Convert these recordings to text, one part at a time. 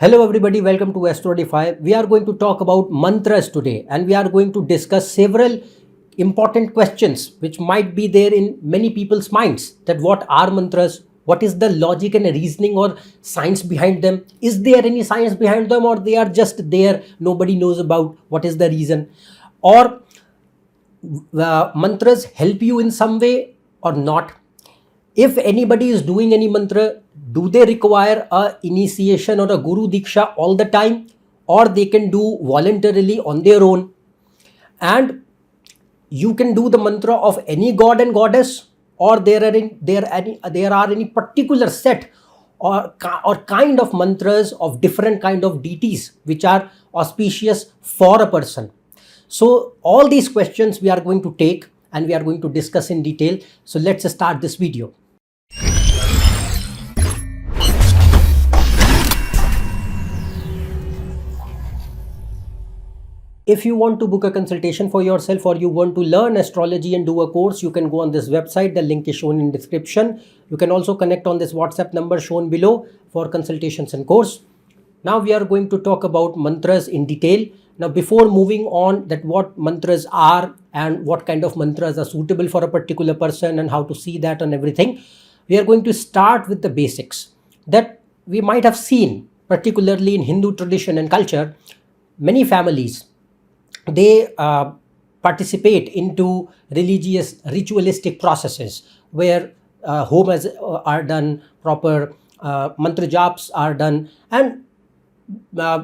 Hello everybody, welcome to AstroEdify. We are going to talk about mantras today and we are going to discuss several important questions which might be there in many people's minds, that what are mantras, what is the logic and reasoning or science behind them, is there any science behind them, or they are just there, nobody knows about what is the reason, or mantras help you in some way or not. If anybody is doing any mantra, do they require a initiation or a guru deeksha all the time, or they can do voluntarily on their own? And you can do the mantra of any god and goddess, or there are any particular set or kind of mantras of different kind of deities which are auspicious for a person. So all these questions we are going to take and we are going to discuss in detail. So let's start this video. If you want to book a consultation for yourself, or you want to learn astrology and do a course, you can go on this website. The link is shown in description. You can also connect on this WhatsApp number shown below for consultations and course. Now we are going to talk about mantras in detail. Now before moving on, that what mantras are and what kind of mantras are suitable for a particular person and how to see that and everything, we are going to start with the basics that we might have seen, particularly in Hindu tradition and culture. Many families, they participate into religious ritualistic processes where homas are done, proper mantra japs are done, and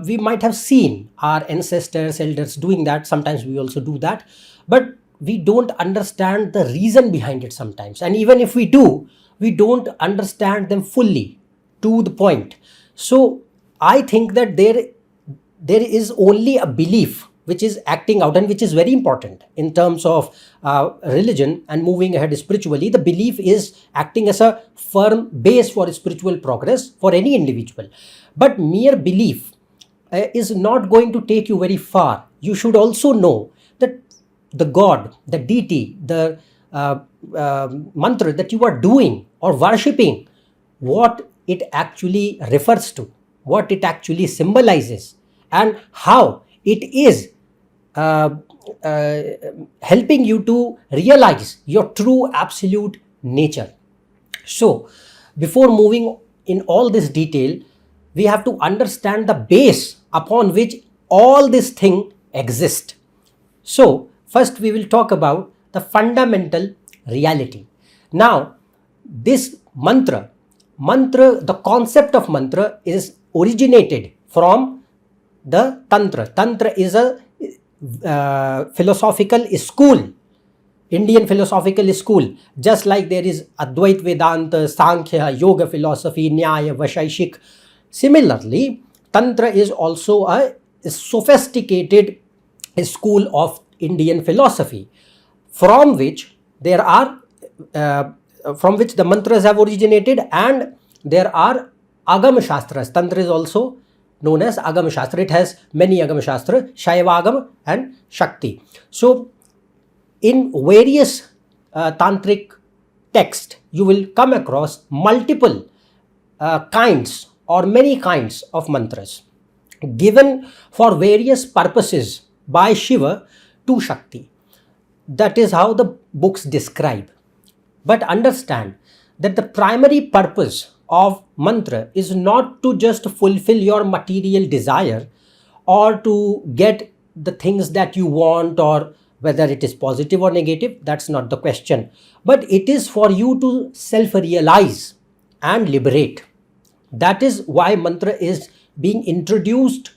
we might have seen our ancestors, elders doing that. Sometimes we also do that, but we don't understand the reason behind it sometimes, and even if we do, we don't understand them fully to the point. So I think that there is only a belief which is acting out, and which is very important in terms of religion and moving ahead spiritually. The belief is acting as a firm base for spiritual progress for any individual. But mere belief is not going to take you very far. You should also know that the God, the deity, the mantra that you are doing or worshipping, what it actually refers to, what it actually symbolizes, and how it is helping you to realize your true absolute nature. So before moving in all this detail, we have to understand the base upon which all this thing exists. So first we will talk about the fundamental reality. Now this mantra, the concept of mantra is originated from the Tantra. Tantra is a philosophical school, Indian philosophical school. Just like there is Advait Vedanta, Sankhya, Yoga philosophy, Nyaya, Vaisheshik. Similarly, Tantra is also a sophisticated school of Indian philosophy, from which there are from which the mantras have originated, and there are Agam Shastras. Tantra is also known as Agam Shastra. It has many Agam Shastra, Shiva Agam and Shakti. So in various Tantric texts, you will come across multiple kinds or many kinds of mantras given for various purposes by Shiva to Shakti. That is how the books describe. But understand that the primary purpose of mantra is not to just fulfill your material desire or to get the things that you want, or whether it is positive or negative. That's not the question, but it is for you to self-realize and liberate. That is why mantra is being introduced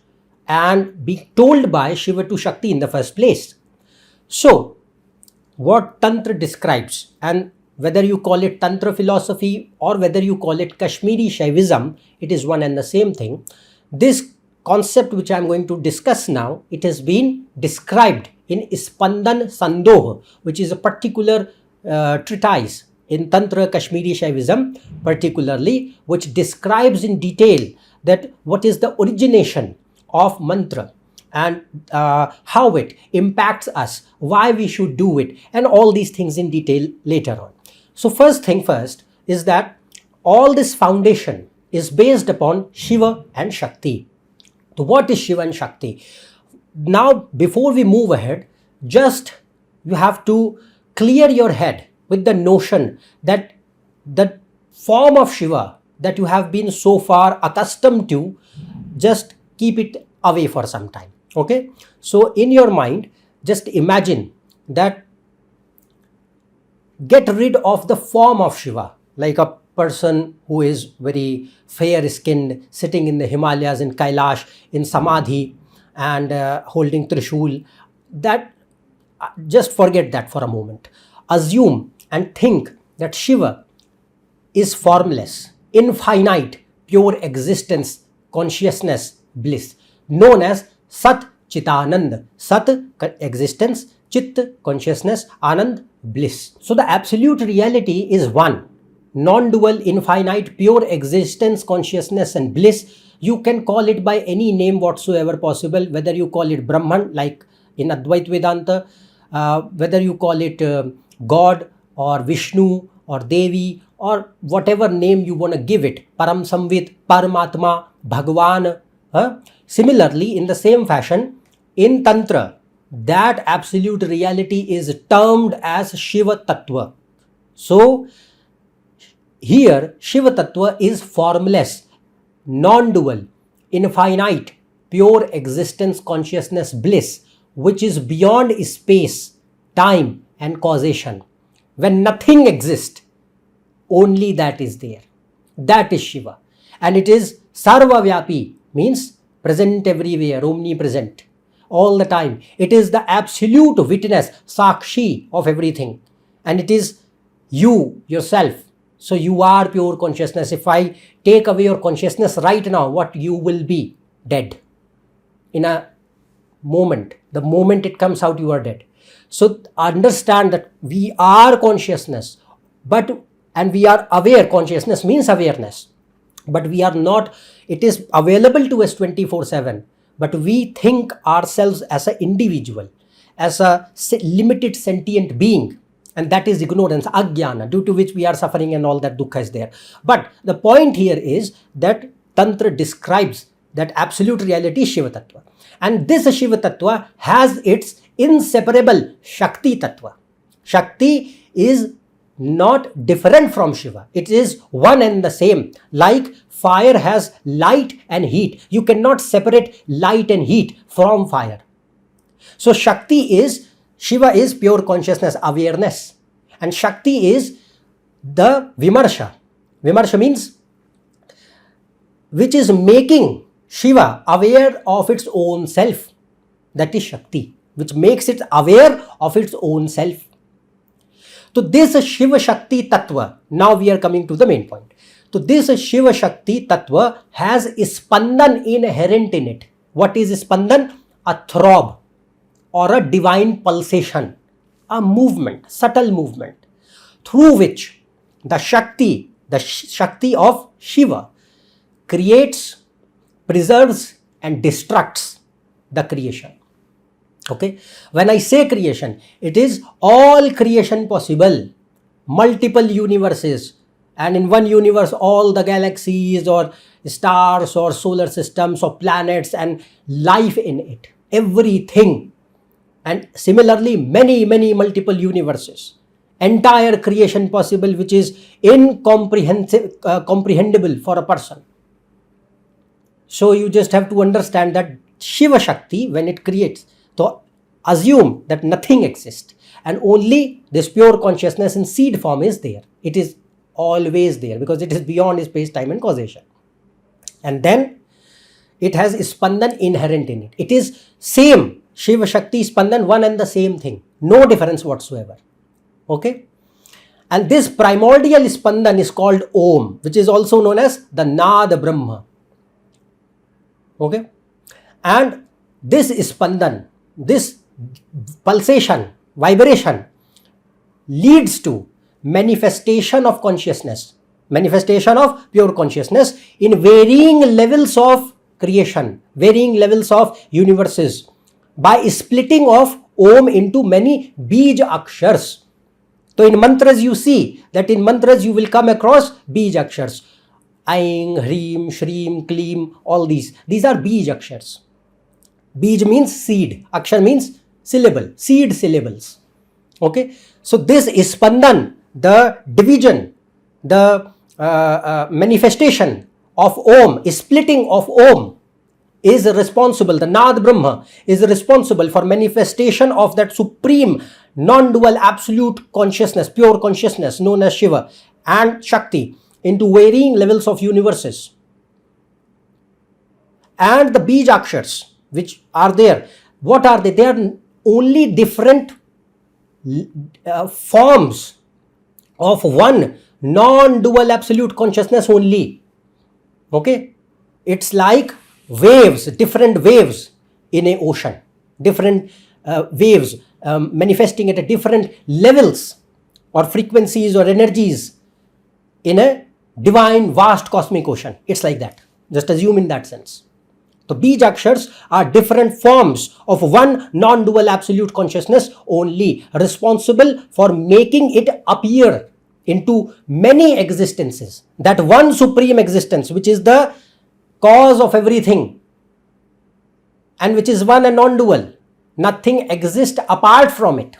and being told by Shiva to Shakti in the first place. So what Tantra describes, and whether you call it Tantra philosophy or whether you call it Kashmiri Shaivism, it is one and the same thing. This concept which I am going to discuss now, it has been described in Spandan Sandoh, which is a particular treatise in Tantra Kashmiri Shaivism particularly, which describes in detail that what is the origination of mantra and how it impacts us, why we should do it, and all these things in detail later on. So first thing first is that all this foundation is based upon Shiva and Shakti. So what is Shiva and Shakti? Now, before we move ahead, just you have to clear your head with the notion that the form of Shiva that you have been so far accustomed to, just keep it away for some time. Okay? So in your mind, just imagine that, get rid of the form of Shiva, like a person who is very fair skinned, sitting in the Himalayas, in Kailash, in Samadhi, and holding Trishul. That, just forget that for a moment. Assume and think that Shiva is formless, infinite, pure existence, consciousness, bliss, known as Sat Chitanand. Sat, existence, Chit, consciousness, Anand, bliss. So the absolute reality is one, non-dual, infinite, pure existence, consciousness and bliss. You can call it by any name whatsoever possible, whether you call it Brahman like in Advaita Vedanta, whether you call it God or Vishnu or Devi or whatever name you want to give it, Param Samvit, Paramatma, Bhagwan. Similarly, in the same fashion, in Tantra, that absolute reality is termed as Shiva Tattva. So, here Shiva Tattva is formless, non-dual, infinite, pure existence, consciousness, bliss, which is beyond space, time and causation. When nothing exists, only that is there. That is Shiva. And it is Sarvavyapi, means present everywhere, omnipresent, all the time. It is the absolute witness, Sakshi of everything. And it is you, yourself. So you are pure consciousness. If I take away your consciousness right now, what you will be? Dead. In a moment. The moment it comes out, you are dead. So understand that we are consciousness, and we are aware. Consciousness means awareness. But we are not, it is available to us 24/7. But we think ourselves as an individual, as a limited sentient being. And that is ignorance, ajnana, due to which we are suffering and all that dukkha is there. But the point here is that Tantra describes that absolute reality, Shiva Tattva. And this Shiva Tattva has its inseparable Shakti Tattva. Shakti is not different from Shiva. It is one and the same. Like fire has light and heat. You cannot separate light and heat from fire. So Shiva is pure consciousness, awareness. And Shakti is the Vimarsha. Vimarsha means which is making Shiva aware of its own self. That is Shakti, which makes it aware of its own self. So this Shiva Shakti Tattva, now we are coming to the main point. So this Shiva Shakti Tattva has Spandan inherent in it. What is Spandan? A throb or a divine pulsation, a movement, subtle movement, through which the Shakti of Shiva creates, preserves and destructs the creation. Okay, when I say creation, it is all creation possible, multiple universes, and in one universe all the galaxies or stars or solar systems or planets and life in it, everything. And similarly, many multiple universes, entire creation possible, which is incomprehensible for a person. So you just have to understand that Shiva Shakti, when it creates, so assume that nothing exists and only this pure consciousness in seed form is there. It is always there because it is beyond space, time and causation. And then it has Spandan inherent in it. It is same, Shiva Shakti, Spandan, one and the same thing. No difference whatsoever. Okay. And this primordial Spandan is called Om, which is also known as the Nad Brahma. Okay. And this Spandan, this pulsation, vibration leads to manifestation of consciousness, manifestation of pure consciousness in varying levels of creation, varying levels of universes by splitting of Om into many BEEJA akshars. So in mantras you see that in mantras you will come across BEEJA akshars. Aing, Hreem, Shreem, Kleem, all these. These are Bij akshars. Bij means seed. Akshar means syllable, seed syllables. Okay. So this Ispandan, the division, the manifestation of Om, splitting of Om, is responsible, the Nad Brahma is responsible for manifestation of that supreme non-dual absolute consciousness, pure consciousness known as Shiva and Shakti into varying levels of universes. And the Bijakars which are there, what are they? They are only different forms of one non-dual absolute consciousness only. Okay, it's like waves, different waves in a ocean, different waves manifesting at a different levels or frequencies or energies in a divine vast cosmic ocean. It's like that. Just assume in that sense. The Bijakars are different forms of one non-dual absolute consciousness only, responsible for making it appear into many existences. That one supreme existence which is the cause of everything and which is one and non-dual. Nothing exists apart from it.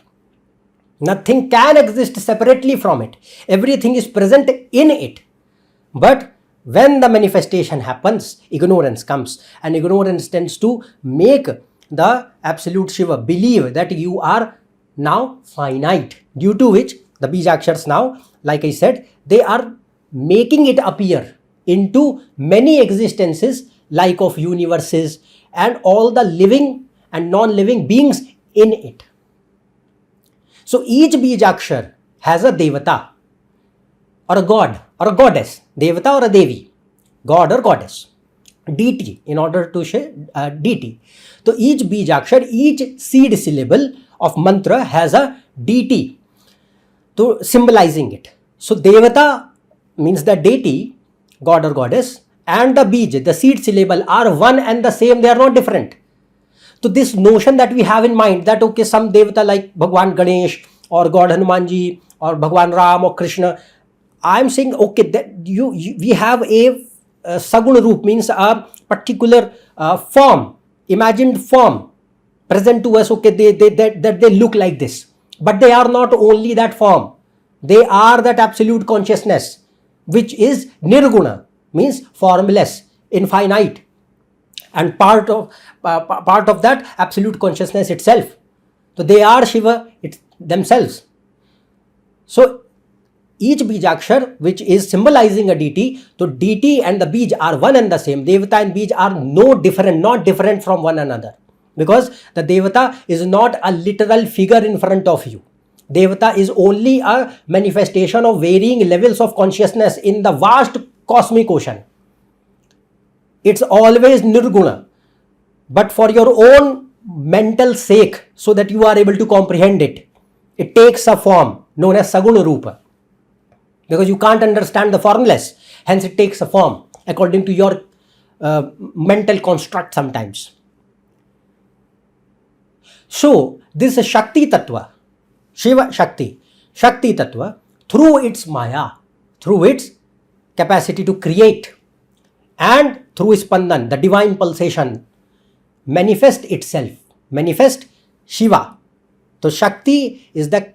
Nothing can exist separately from it. Everything is present in it. But when the manifestation happens, ignorance comes, and ignorance tends to make the absolute Shiva believe that you are now finite, due to which the Bijakshars now, like I said, they are making it appear into many existences like of universes and all the living and non-living beings in it. So each Bijakshar has a Devata or a god or a goddess, Devata or a Devi, god or goddess, deity, in order to say deity. So each Bijakshar, each seed syllable of mantra has a deity to symbolizing it. So Devata means the deity, god or goddess, and the Bij, the seed syllable, are one and the same, they are not different. So this notion that we have in mind that okay, some Devata like Bhagwan Ganesh or God Hanumanji or Bhagwan Ram or Krishna, I am saying okay, that we have a Sagun Roop, means a particular form, imagined form present to us, okay, that they look like this, but they are not only that form, they are that absolute consciousness which is Nirguna, means formless, infinite, and part of that absolute consciousness itself. So they are Shiva themselves. So each Bijakshar which is symbolizing a deity, so deity and the Bij are one and the same. Devata and Bij are not different from one another, because the Devata is not a literal figure in front of you. Devata is only a manifestation of varying levels of consciousness in the vast cosmic ocean. It's always Nirguna, but for your own mental sake, so that you are able to comprehend it, it takes a form known as Saguna Rupa, because you can't understand the formless, hence it takes a form according to your mental construct sometimes. So this is Shakti Tattva, Shiva Shakti Tattva, through its Maya, through its capacity to create, and through Spandan, the divine pulsation, manifest itself, manifest Shiva. So Shakti is the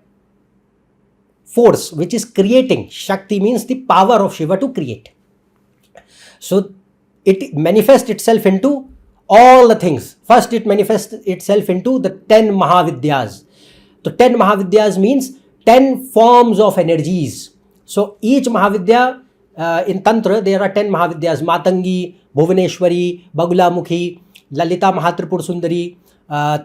force which is creating. Shakti means the power of Shiva to create. So it manifests itself into all the things. First it manifests itself into the 10 Mahavidyas. So 10 Mahavidyas means 10 forms of energies. So each Mahavidya, in Tantra there are 10 Mahavidyas: Matangi, Bhuvaneshwari, Bagulamukhi, Lalita Mahatripur Sundari,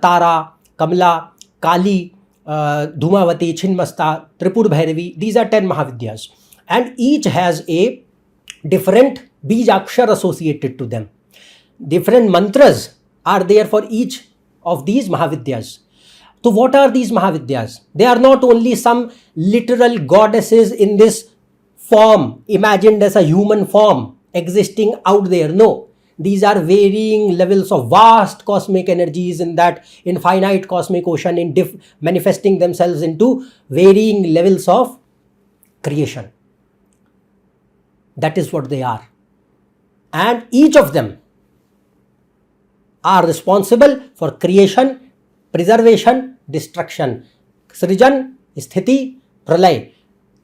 Tara, Kamala, Kali, Dhumavati, Chinmasta, Tripur Bhairavi. These are 10 Mahavidyas, and each has a different Bijakshar associated to them. Different mantras are there for each of these Mahavidyas. So what are these Mahavidyas? They are not only some literal goddesses in this form, imagined as a human form existing out there. No, these are varying levels of vast cosmic energies in that infinite cosmic ocean, in manifesting themselves into varying levels of creation. That is what they are. and each of them are responsible for creation, preservation, destruction. Srijan, Sthiti, Pralay.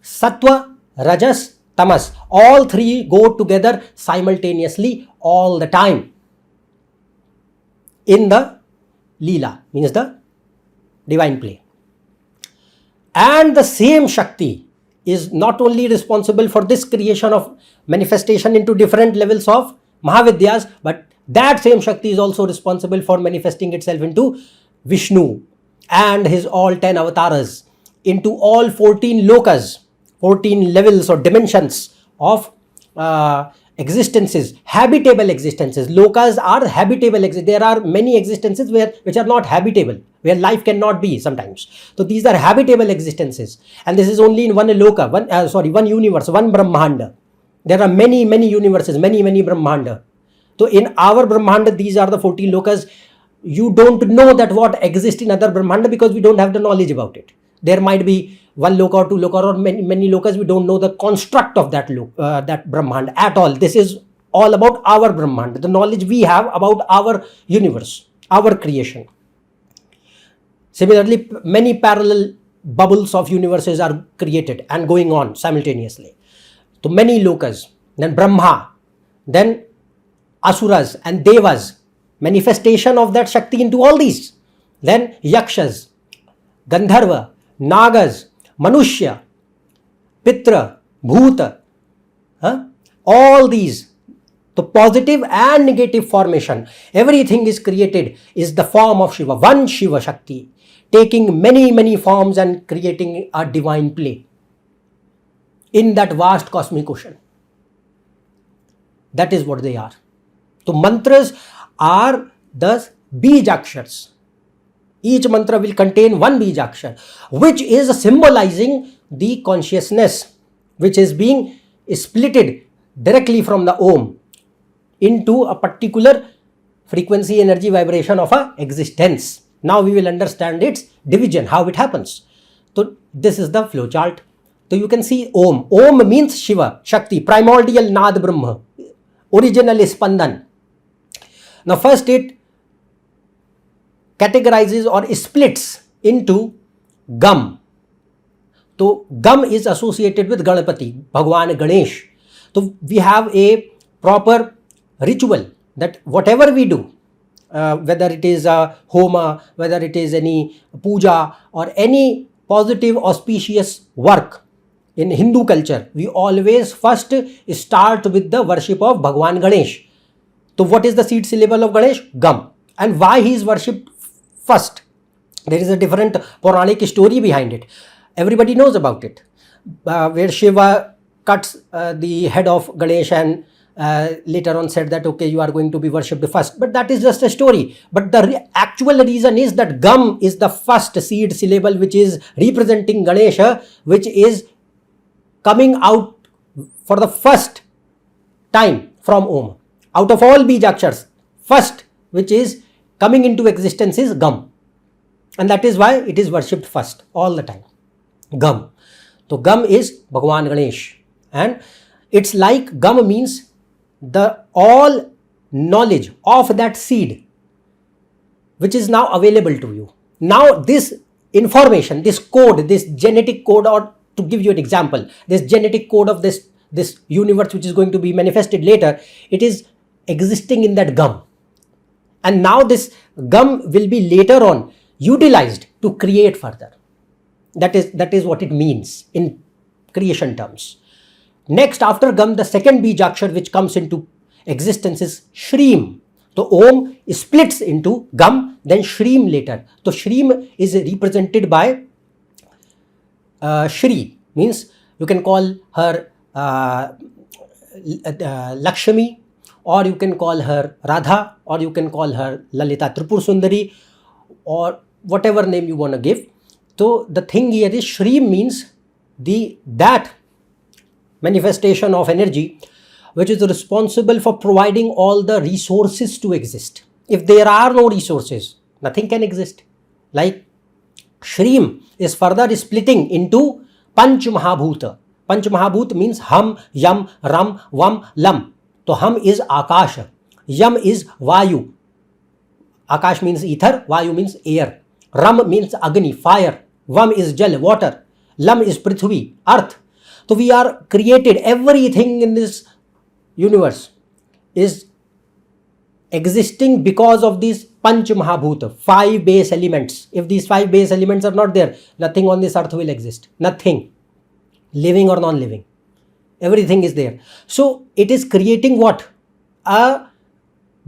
Sattva, Rajas, Tamas. All three go together simultaneously all the time in the Leela, means the divine play. And the same Shakti is not only responsible for this creation of manifestation into different levels of Mahavidyas, but that same Shakti is also responsible for manifesting itself into Vishnu and his all 10 avatars, into all 14 lokas, 14 levels or dimensions of existences, habitable existences. Lokas are habitable. There are many existences which are not habitable, where life cannot be sometimes. So these are habitable existences, and this is only in one loka, one universe, one Brahmanda. There are many universes, many Brahmanda. So in our Brahmanda, these are the 14 lokas. You don't know that what exists in other Brahmanda because we don't have the knowledge about it. There might be one loka or two loka or many lokas. We don't know the construct of that that Brahmanda at all. This is all about our Brahmanda, the knowledge we have about our universe, our creation. Similarly, many parallel bubbles of universes are created and going on simultaneously. So many lokas, then Brahma, then Asuras and Devas, manifestation of that Shakti into all these. Then Yakshas, Gandharva, Nagas, Manushya, Pitra, Bhuta, all these, the positive and negative formation, everything is created, is the form of Shiva, one Shiva Shakti, taking many forms and creating a divine play in that vast cosmic ocean. That is what they are. So mantras are the Bijakars. Each mantra will contain one Bijakshar, which is symbolizing the consciousness which is being splitted directly from the Om into a particular frequency, energy, vibration of a existence. Now we will understand its division, how it happens. So this is the flow chart. So you can see Om. Om means Shiva, Shakti, primordial Nad Brahma, original Spandan. Now first it categorizes or splits into Gam. So Gam is associated with Ganapati, Bhagwan Ganesh. So we have a proper ritual that whatever we do, whether it is a homa, whether it is any puja or any positive auspicious work in Hindu culture, we always first start with the worship of Bhagwan Ganesh. So what is the seed syllable of Ganesh? Gam. And why he is worshipped first? There is a different Puranic story behind it. Everybody knows about it, where Shiva cuts the head of Ganesh and later on said that, okay, you are going to be worshipped first. But that is just a story. But the actual reason is that Gam is the first seed syllable which is representing Ganesha, which is coming out for the first time from Om. Out of all Bijakshars, first which is coming into existence is Gam. And that is why it is worshipped first all the time. Gam. So Gam is Bhagwan Ganesh. And it's like Gam means the all knowledge of that seed which is now available to you. Now this information, this code, this genetic code, or to give you an example, this genetic code of this universe which is going to be manifested later, it is existing in that Gam. And now this Gam will be later on utilized to create further. That is what it means in creation terms. Next, after Gam, the second Bijakshar which comes into existence is Shreem. So Om splits into Gam, then Shreem later. So Shreem is represented by Shri, means you can call her Lakshmi, or you can call her Radha, or you can call her Lalita Tripur Sundari, or whatever name you want to give. So the thing here is Shri means that manifestation of energy which is responsible for providing all the resources to exist. If there are no resources, nothing can exist. Like Shreem is further splitting into Panch Mahabhuta. Panch Mahabhut means Ham, Yam, Ram, Vam, Lam. तो हम is Akash, Yam is Vayu. Akash means ether, Vayu means air. Ram means Agni, fire. Vam is Jal, water. Lam is Prithvi, earth. So we are created, everything in this universe is existing because of these Panch Mahabhuta, 5 base elements. If these 5 base elements are not there, nothing on this earth will exist. Nothing. Living or non-living. Everything is there. So it is creating what? A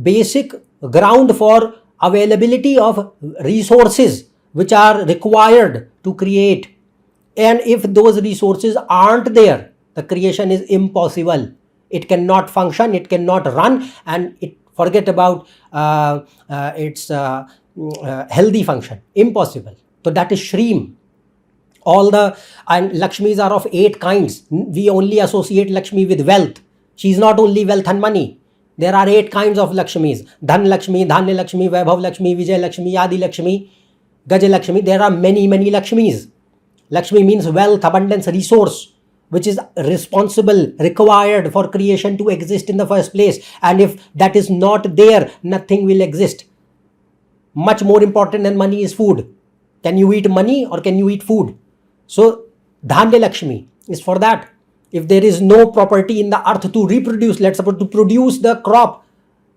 basic ground for availability of resources which are required to create. And if those resources aren't there, the creation is impossible. It cannot function, it cannot run, and forget about its healthy function. Impossible. So that is Shreem. And Lakshmis are of 8 kinds. We only associate Lakshmi with wealth. She is not only wealth and money. There are 8 kinds of Lakshmis. Dhan Lakshmi, Dhanya Lakshmi, Vaibhav Lakshmi, Vijay Lakshmi, Adi Lakshmi, Gaja Lakshmi. There are many Lakshmis. Lakshmi means wealth, abundance, resource, which is responsible, required for creation to exist in the first place. And if that is not there, nothing will exist. Much more important than money is food. Can you eat money or can you eat food? So Dhanya Lakshmi is for that. If there is no property in the earth to reproduce, let's suppose to produce the crop,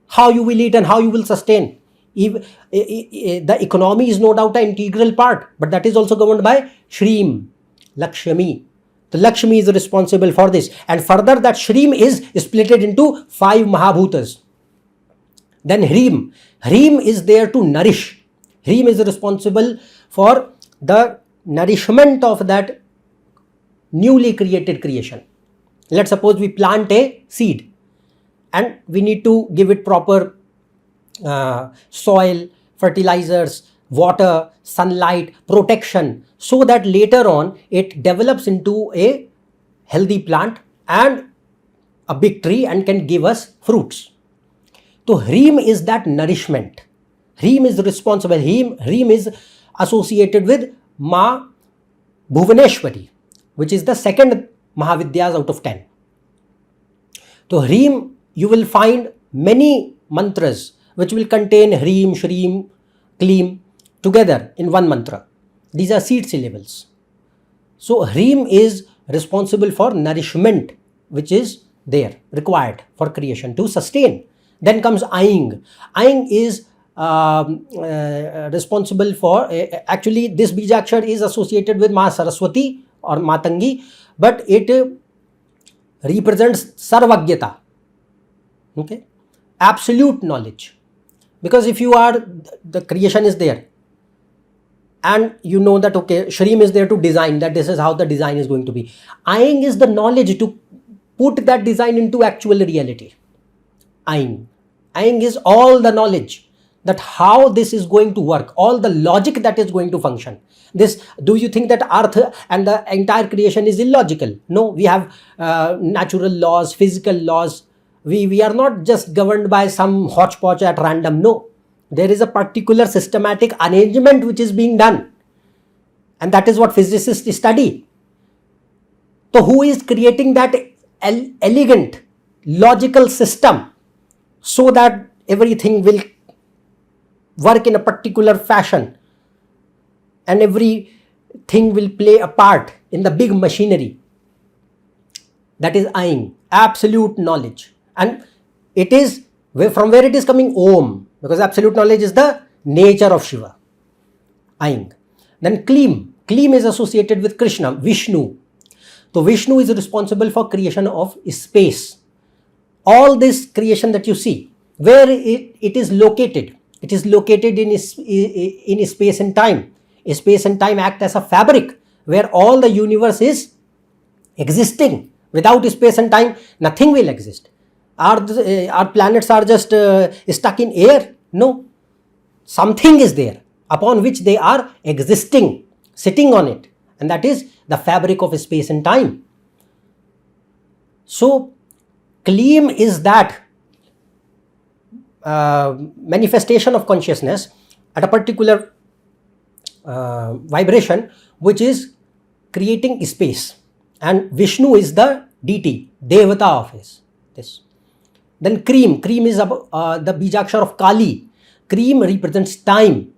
how you will eat and how you will sustain. The economy is no doubt an integral part, but that is also governed by Shreem, Lakshmi. The Lakshmi is responsible for this. And further, that Shreem is split into 5 Mahabhutas. Then Hreem. Hreem is there to nourish. Hreem is responsible for the nourishment of that newly created creation. Let's suppose we plant a seed and we need to give it proper soil, fertilizers, water, sunlight, protection, so that later on it develops into a healthy plant and a big tree and can give us fruits. So Hreem is that nourishment. Hreem is responsible. Hreem is associated with Ma Bhuvaneshwari, which is the 2nd Mahavidyas out of 10. So Hreem, you will find many mantras which will contain Hreem, Shreem, Kleem together in one mantra. These are seed syllables. So Hreem is responsible for nourishment, which is there, required for creation to sustain. Then comes Aing. Aing is responsible for, actually this Bijakshar is associated with Ma Saraswati or Matangi, but it represents Sarvagyata, okay, absolute knowledge. Because if you are, the creation is there and you know that, okay, Shreem is there to design, that this is how the design is going to be. Aing is the knowledge to put that design into actual reality. Aing is all the knowledge that how this is going to work, all the logic that is going to function. This, do you think that earth and the entire creation is illogical? No, we have natural laws, physical laws. We are not just governed by some hodgepodge at random. No, there is a particular systematic arrangement which is being done, and that is what physicists study. So who is creating that elegant logical system so that everything will work in a particular fashion and everything will play a part in the big machinery? That is Aing, absolute knowledge. And it is, from where it is coming? Om, because absolute knowledge is the nature of Shiva. Aing. Then Kleem. Kleem is associated with Krishna, Vishnu. So Vishnu is responsible for creation of space. All this creation that you see, where it is located, it is located in space and time. Space and time act as a fabric where all the universe is existing. Without space and time, nothing will exist. Our planets are just stuck in air? No. Something is there upon which they are existing, sitting on it. And that is the fabric of space and time. So, Kleem is that manifestation of consciousness at a particular vibration which is creating space. And Vishnu is the deity, Devata of this. Then cream. Cream is the Bijakshar of Kali. Cream represents time.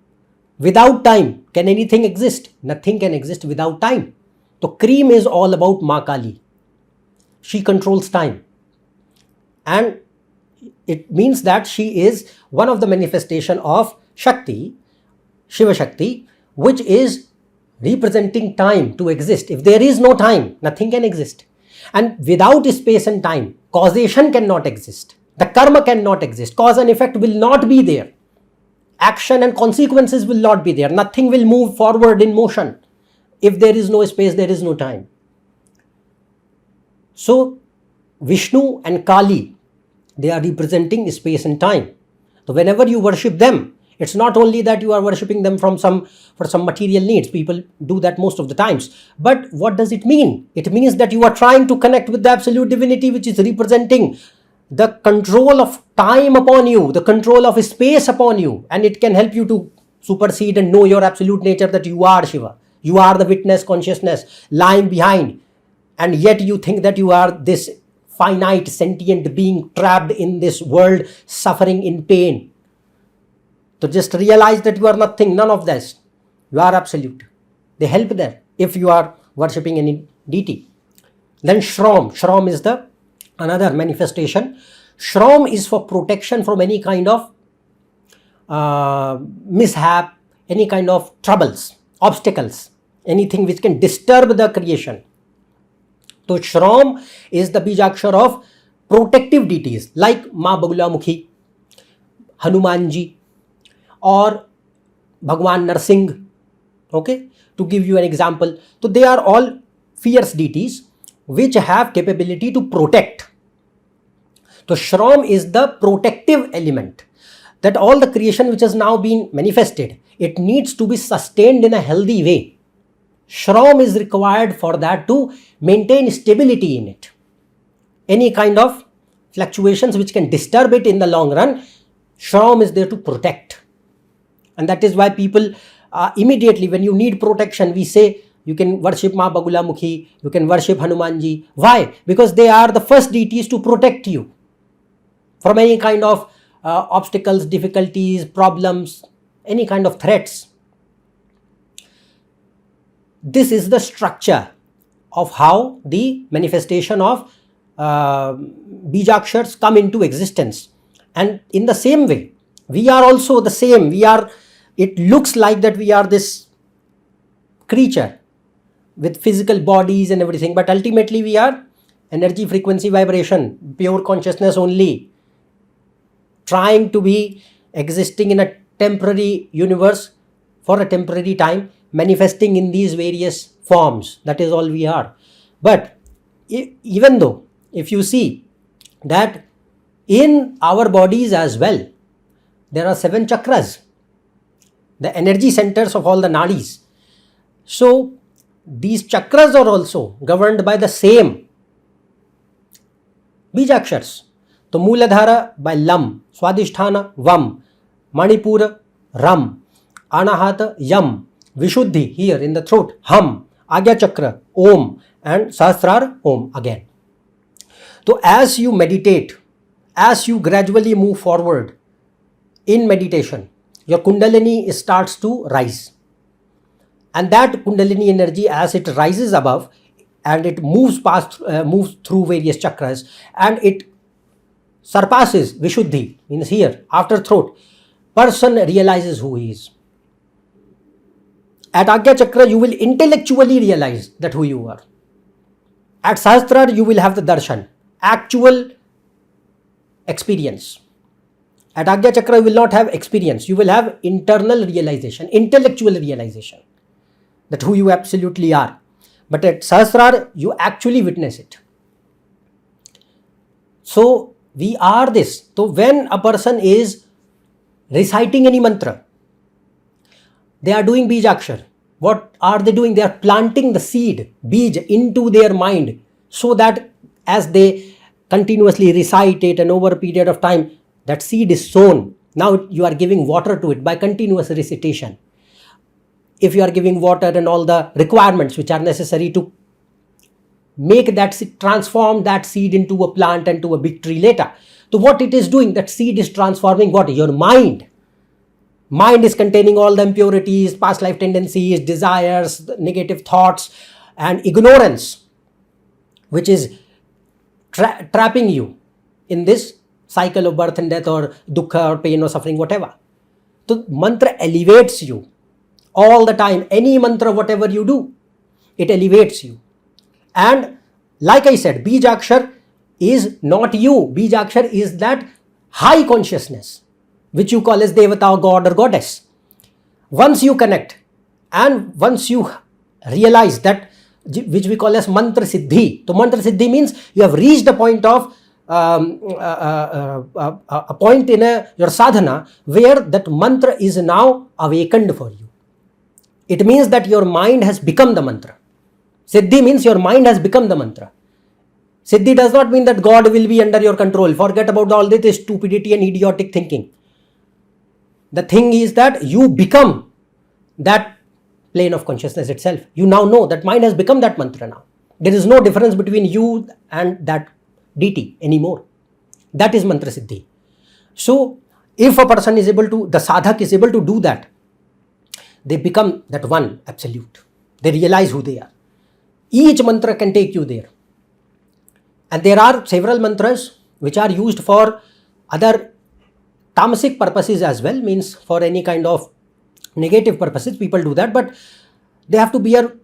Without time, can anything exist? Nothing can exist without time. So cream is all about Ma Kali. She controls time. And it means that she is one of the manifestation of Shakti, Shiva Shakti, which is representing time to exist. If there is no time, nothing can exist. And without space and time, causation cannot exist. The karma cannot exist. Cause and effect will not be there. Action and consequences will not be there. Nothing will move forward in motion. If there is no space, there is no time. So Vishnu and Kali, they are representing space and time. So whenever you worship them, it's not only that you are worshipping them for some material needs. People do that most of the times. But what does it mean? It means that you are trying to connect with the absolute divinity, which is representing the control of time upon you, the control of space upon you, and it can help you to supersede and know your absolute nature, that you are Shiva. You are the witness consciousness lying behind, and yet you think that you are this finite sentient being trapped in this world, suffering in pain. So just realize that you are nothing, none of this. You are absolute. They help there if you are worshipping any deity. Then Shram. Shram is the another manifestation. Shram is for protection from any kind of mishap, any kind of troubles, obstacles, anything which can disturb the creation. So Shram is the Bijakshar of protective deities like Ma Bagulamukhi, Hanumanji, or Bhagwan Narsingh. Okay, to give you an example. So they are all fierce deities which have capability to protect. So Shram is the protective element, that all the creation which has now been manifested, it needs to be sustained in a healthy way. Shram is required for that to maintain stability in it. Any kind of fluctuations which can disturb it in the long run, Shram is there to protect. And that is why people immediately, when you need protection, we say you can worship Ma Bagulamukhi, you can worship Hanumanji. Why? Because they are the first deities to protect you from any kind of obstacles, difficulties, problems, any kind of threats. This is the structure of how the manifestation of Bijakshars come into existence. And in the same way, we are also the same. It looks like that we are this creature with physical bodies and everything, but ultimately we are energy, frequency, vibration, pure consciousness only, trying to be existing in a temporary universe for a temporary time, manifesting in these various forms. That is all we are. But even though, if you see that in our bodies as well, there are 7 chakras, the energy centers of all the nadis. So these chakras are also governed by the same Bijakshars. So Mooladhara by Lam, Swadhisthana Vam, Manipura Ram, Anahata Yam, Vishuddhi here in the throat Ham, Agya Chakra Om, and Sahasrara Om again. So as you meditate, as you gradually move forward in meditation, your Kundalini starts to rise. And that Kundalini energy, as it rises above and it moves through various chakras, and it surpasses Vishuddhi, means here after throat, person realizes who he is. At Agya Chakra, you will intellectually realize that who you are. At Sahasrara, you will have the darshan, actual experience. At Agya Chakra, you will not have experience. You will have internal realization, intellectual realization, that who you absolutely are. But at Sahasrara, you actually witness it. So we are this. So when a person is reciting any mantra, they are doing Bijakshar. What are they doing? They are planting the seed, BEEJA, into their mind, so that as they continuously recite it and over a period of time, that seed is sown. Now you are giving water to it by continuous recitation. If you are giving water and all the requirements which are necessary to make that, transform that seed into a plant and to a big tree later. So what it is doing, that seed is transforming what? Your mind. Mind is containing all the impurities, past life tendencies, desires, negative thoughts, and ignorance, which is trapping you in this cycle of birth and death, or dukkha, or pain, or suffering, whatever. So mantra elevates you all the time. Any mantra, whatever you do, it elevates you. And like I said, Bijakshar is not you. Bijakshar is that high consciousness, which you call as Devata, or God, or Goddess. Once you connect, and once you realize that, which we call as mantra siddhi. So mantra siddhi means you have reached a point of a point in your sadhana where that mantra is now awakened for you. It means that your mind has become the mantra. Siddhi means your mind has become the mantra. Siddhi does not mean that God will be under your control. Forget about all this stupidity and idiotic thinking. The thing is that you become that plane of consciousness itself. You now know that mind has become that mantra now. There is no difference between you and that deity anymore. That is mantra siddhi. So if a person is able to, the sadhak is able to do that, they become that one absolute. They realize who they are. Each mantra can take you there. And there are several mantras which are used for other tamasic purposes as well, means for any kind of negative purposes, people do that, but they have to bear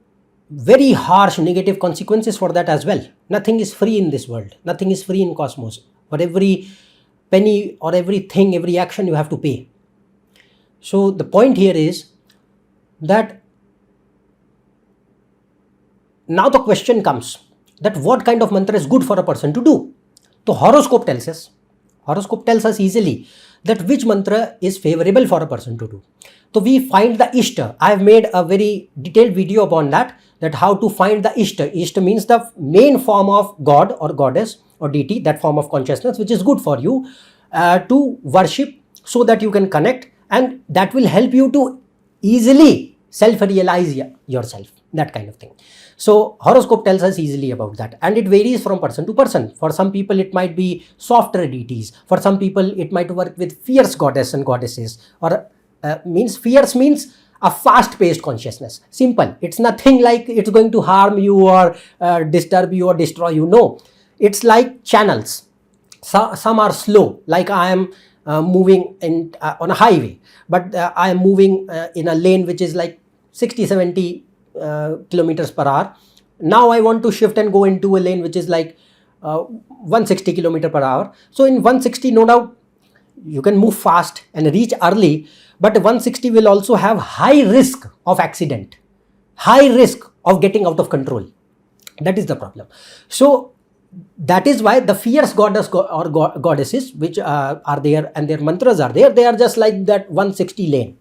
very harsh negative consequences for that as well. Nothing is free in this world. Nothing is free in cosmos. For every penny or everything, every action, you have to pay. So the point here is that now the question comes that what kind of mantra is good for a person to do. So horoscope tells us easily that which mantra is favorable for a person to do. So we find the Ishta. I have made a very detailed video upon that how to find the Ishta. Ishta means the main form of God or Goddess or deity, that form of consciousness which is good for you to worship, so that you can connect, and that will help you to easily self-realize yourself, that kind of thing. So horoscope tells us easily about that, and it varies from person to person. For some people it might be softer deities. For some people it might work with fierce goddess and goddesses, or means fierce means a fast-paced consciousness. Simple. It's nothing like it's going to harm you or disturb you or destroy you. No, it's like channels. Some are slow, like I am moving on a highway, but I am moving in a lane which is like 60-70 kilometers per hour. Now I want to shift and go into a lane which is like 160 kilometer per hour. So in 160, no doubt you can move fast and reach early, but 160 will also have high risk of accident, high risk of getting out of control. That is the problem. So that is why the fierce goddess or goddesses which are there and their mantras are there, they are just like that 160 lane.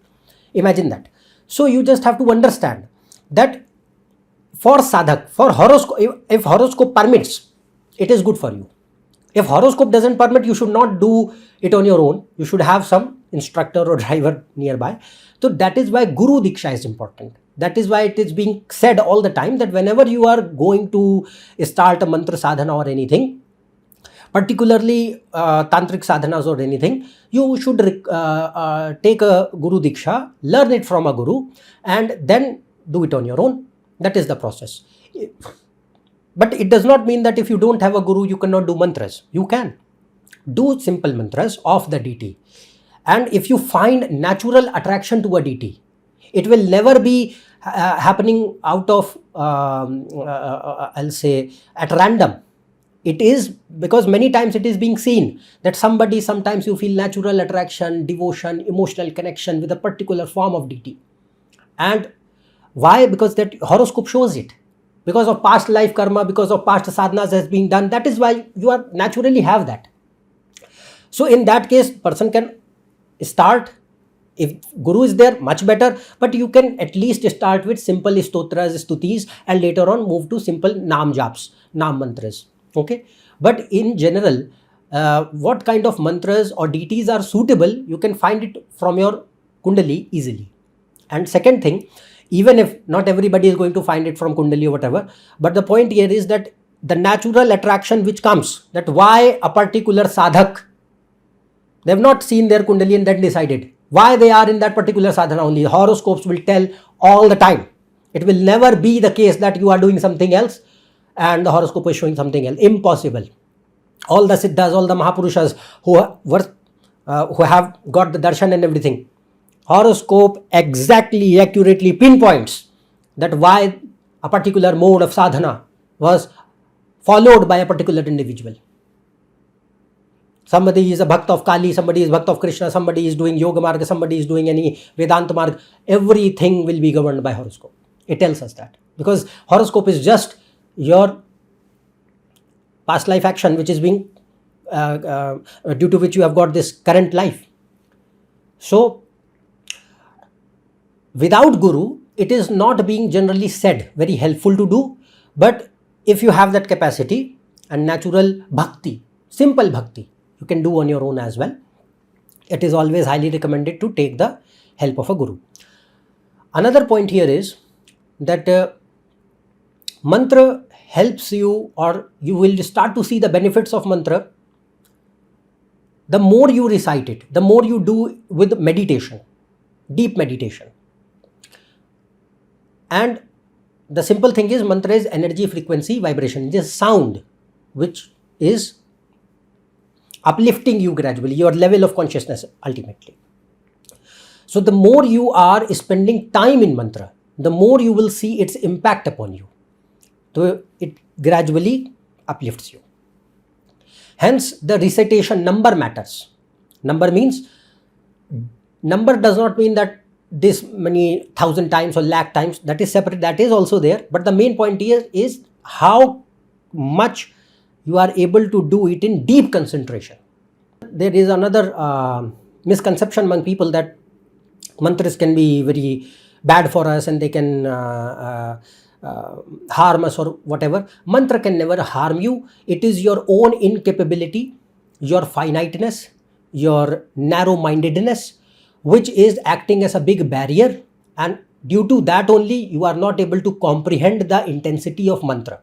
Imagine that. So you just have to understand that for sadhak, for horoscope, if horoscope permits, it is good for you. If horoscope doesn't permit, you should not do it on your own. You should have some instructor or driver nearby. So that is why Guru Deeksha is important. That is why it is being said all the time that whenever you are going to start a mantra sadhana or anything, particularly Tantric sadhanas or anything, you should take a Guru Deeksha, learn it from a Guru, and then do it on your own. That is the process. But it does not mean that if you don't have a Guru, you cannot do mantras. You can do simple mantras of the deity. And if you find natural attraction to a deity, it will never be happening out of, I'll say, at random. It is because many times it is being seen that somebody, sometimes you feel natural attraction, devotion, emotional connection with a particular form of deity. And why? Because that horoscope shows it. Because of past life karma, because of past sadhanas has been done. That is why you are naturally have that. So in that case, person can start. If Guru is there, much better, but you can at least start with simple stotras, stutis, and later on move to simple naam japs, naam mantras. Okay, but in general, what kind of mantras or deities are suitable, you can find it from your kundali easily. And second thing, even if not everybody is going to find it from kundali or whatever, but the point here is that the natural attraction which comes, that why a particular sadhak They have not seen their kundalini and then decided why they are in that particular sadhana only. Horoscopes will tell all the time. It will never be the case that you are doing something else and the horoscope is showing something else. Impossible. All the siddhas, all the mahapurushas who have got the darshan and everything, horoscope exactly, accurately pinpoints that why a particular mode of sadhana was followed by a particular individual. Somebody is a bhakt of Kali, somebody is bhakt of Krishna, somebody is doing yoga marga, somebody is doing any Vedanta marga. Everything will be governed by horoscope. It tells us that. Because horoscope is just your past life action which is being, due to which you have got this current life. So, without Guru, it is not being generally said very helpful to do. But if you have that capacity and natural bhakti, simple bhakti, you can do on your own as well. It is always highly recommended to take the help of a Guru. Another point here is that mantra helps you, or you will start to see the benefits of mantra the more you recite it, the more you do with meditation, deep meditation. And the simple thing is, mantra is energy, frequency, vibration. It is sound which is uplifting you gradually, your level of consciousness ultimately. So the more you are spending time in mantra, the more you will see its impact upon you. So it gradually uplifts you. Hence the recitation number matters. Number means, number does not mean that this many 1,000 times or lakh times, that is separate, that is also there. But the main point here is how much you are able to do it in deep concentration. There is another misconception among people that mantras can be very bad for us and they can harm us or whatever. Mantra can never harm you. It is your own incapability, your finiteness, your narrow-mindedness, which is acting as a big barrier, and due to that only you are not able to comprehend the intensity of mantra.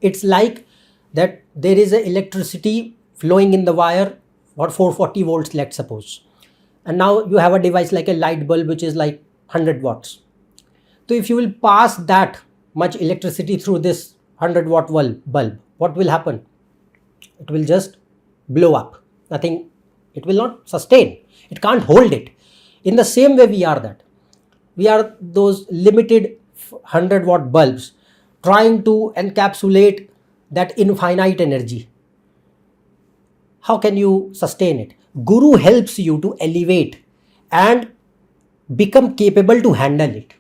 It's like that there is a electricity flowing in the wire for 440 volts, let's suppose, and now you have a device like a light bulb which is like 100 watts. So if you will pass that much electricity through this 100-watt bulb, what will happen? It will just blow up. Nothing, it will not sustain. It can't hold it. In the same way we are that. We are those limited 100-watt bulbs trying to encapsulate that infinite energy. How can you sustain it? Guru helps you to elevate and become capable to handle it.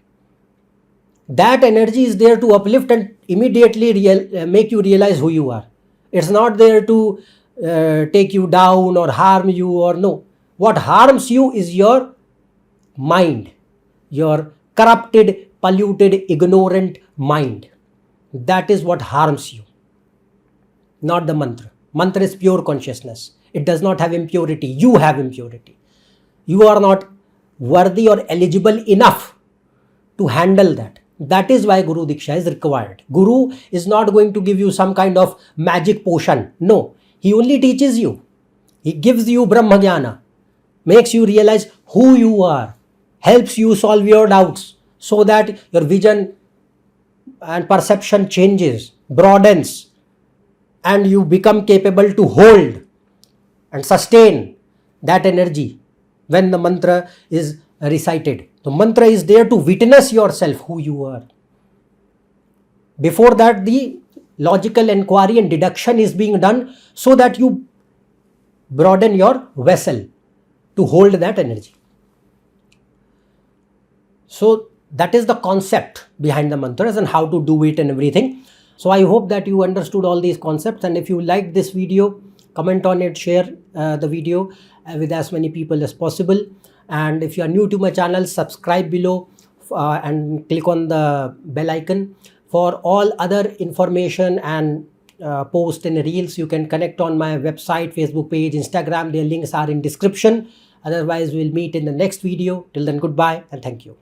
That energy is there to uplift and immediately make you realize who you are. It's not there to take you down or harm you, or no. What harms you is your mind, your corrupted, polluted, ignorant mind. That is what harms you, not the mantra. Mantra is pure consciousness. It does not have impurity. You have impurity. You are not worthy or eligible enough to handle that. That is why Guru Diksha is required. Guru is not going to give you some kind of magic potion. No, he only teaches you. He gives you Brahma Jnana, makes you realize who you are, helps you solve your doubts so that your vision and perception changes, broadens, and you become capable to hold and sustain that energy when the mantra is recited. The mantra is there to witness yourself who you are. Before that, the logical inquiry and deduction is being done so that you broaden your vessel to hold that energy. So that is the concept behind the mantras and how to do it and everything. So I hope that you understood all these concepts, and if you liked this video, comment on it, share the video with as many people as possible. And if you are new to my channel, subscribe below and click on the bell icon. For all other information and posts and reels, you can connect on my website, Facebook page, Instagram. Their links are in description. Otherwise, we'll meet in the next video. Till then, goodbye and thank you.